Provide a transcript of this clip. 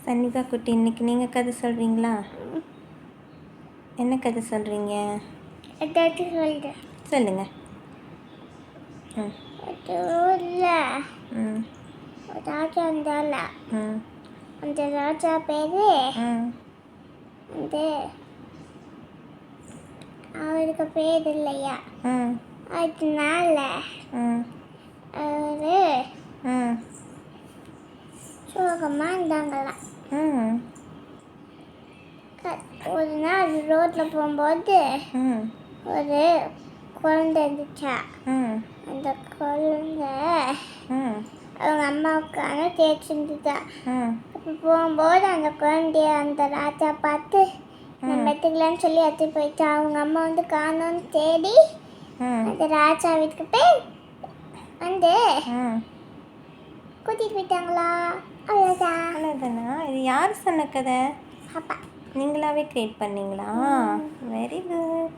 சன்னிகா குட்டி, இன்னைக்கு நீங்கள் கதை சொல்கிறீங்களா? என்ன கதை சொல்கிறீங்க? ஏதாச்சும் சொல்கிறேன். சொல்லுங்க. ஒரு ஊரில் ம் ஒரு ராஜா இருந்தால. ம் அந்த ராஜா பேர் வந்து அவருக்கு பேர் இல்லையா, அதனால அவர் சோகமாக இருந்தாங்களாம். ஒரு நாள் ரோட்டில் போகும்போது ஒரு குழந்தை இருந்துச்சா. அந்த குழந்தை அவங்க அம்மாவுக்கான தேய்ச்சிருந்துச்சா. இப்போ போகும்போது அந்த குழந்தைய அந்த ராஜா பார்த்து நம்ம எடுத்துக்கலான்னு சொல்லி எடுத்து போயிட்டா. அவங்க அம்மா வந்து காணோன்னு தேடி அந்த ராஜா வீட்டுக்கு போய் வந்து கூட்டிகிட்டு போயிட்டாங்களா. அவ்வளோதான். அவ்வளோதானா? இது யார் சொன்ன கதை? அப்பா நீங்களாவே க்ரியேட் பண்ணீங்களா? Very good.